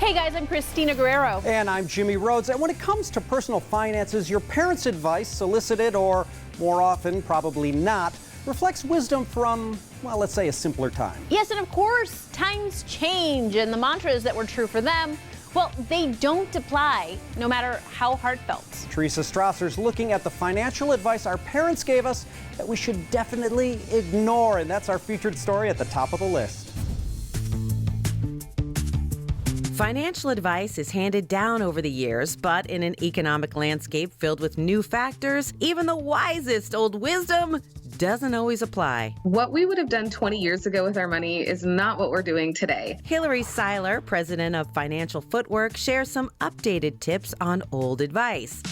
Hey guys, I'm Christina Guerrero. And I'm Jimmy Rhodes. And when it comes to personal finances, your parents' advice, solicited or more often probably not, reflects wisdom from, well, let's say a simpler time. Yes, and of course, times change, and the mantras that were true for them, well, they don't apply, no matter how heartfelt. Teresa Strasser's looking at the financial advice our parents gave us that we should definitely ignore, and that's our featured story at the top of the list. Financial advice is handed down over the years, but in an economic landscape filled with new factors, even the wisest old wisdom doesn't always apply. What we would have done 20 years ago with our money is not what we're doing today. Hillary Seiler, president of Financial Footwork, shares some updated tips on old advice.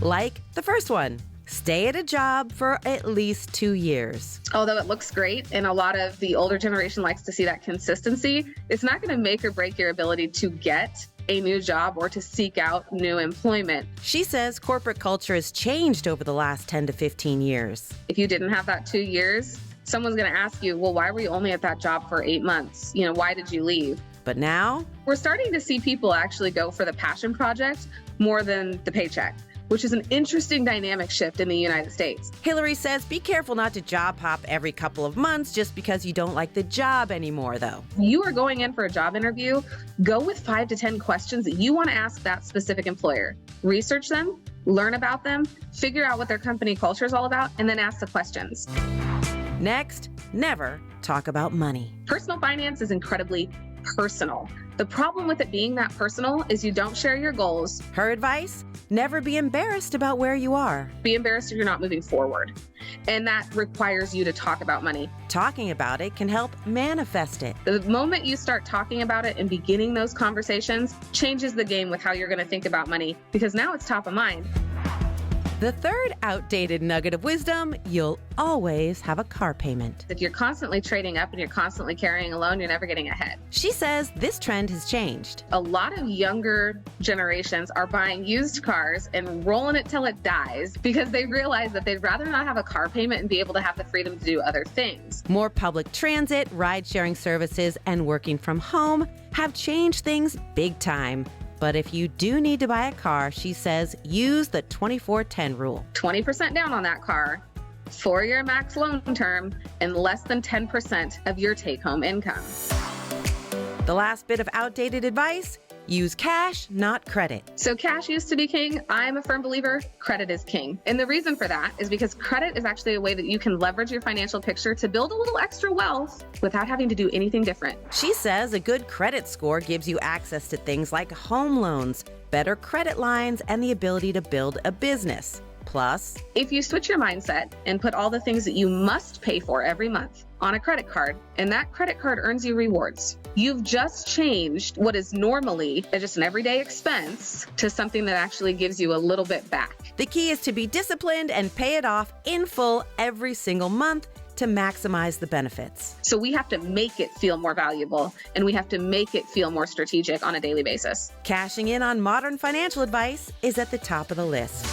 Like the first one. Stay at a job for at least 2 years. Although it looks great, and a lot of the older generation likes to see that consistency, it's not going to make or break your ability to get a new job or to seek out new employment. She says corporate culture has changed over the last 10 to 15 years. If you didn't have that 2 years, someone's going to ask you, well, why were you only at that job for 8 months? Why did you leave? But now, we're starting to see people actually go for the passion project more than the paycheck, which is an interesting dynamic shift in the United States. Hillary says be careful not to job hop every couple of months just because you don't like the job anymore, though. You are going in for a job interview, go with 5 to 10 questions that you want to ask that specific employer. Research them, learn about them, figure out what their company culture is all about, and then ask the questions. Next, never talk about money. Personal finance is incredibly personal. The problem with it being that personal is you don't share your goals. Her advice? Never be embarrassed about where you are. Be embarrassed if you're not moving forward. And that requires you to talk about money. Talking about it can help manifest it. The moment you start talking about it and beginning those conversations changes the game with how you're going to think about money, because now it's top of mind. The third outdated nugget of wisdom, you'll always have a car payment. If you're constantly trading up and you're constantly carrying a loan, you're never getting ahead. She says this trend has changed. A lot of younger generations are buying used cars and rolling it till it dies because they realize that they'd rather not have a car payment and be able to have the freedom to do other things. More public transit, ride-sharing services, and working from home have changed things big time. But if you do need to buy a car, she says, use the 24-10 rule. 20% down on that car, 4-year max loan term, and less than 10% of your take-home income. The last bit of outdated advice, use cash, not credit. So cash used to be king. I'm a firm believer credit is king. And the reason for that is because credit is actually a way that you can leverage your financial picture to build a little extra wealth without having to do anything different. She says a good credit score gives you access to things like home loans, better credit lines, and the ability to build a business. Plus, if you switch your mindset and put all the things that you must pay for every month on a credit card, and that credit card earns you rewards, you've just changed what is normally just an everyday expense to something that actually gives you a little bit back. The key is to be disciplined and pay it off in full every single month to maximize the benefits. So we have to make it feel more valuable, and we have to make it feel more strategic on a daily basis. Cashing in on modern financial advice is at the top of the list.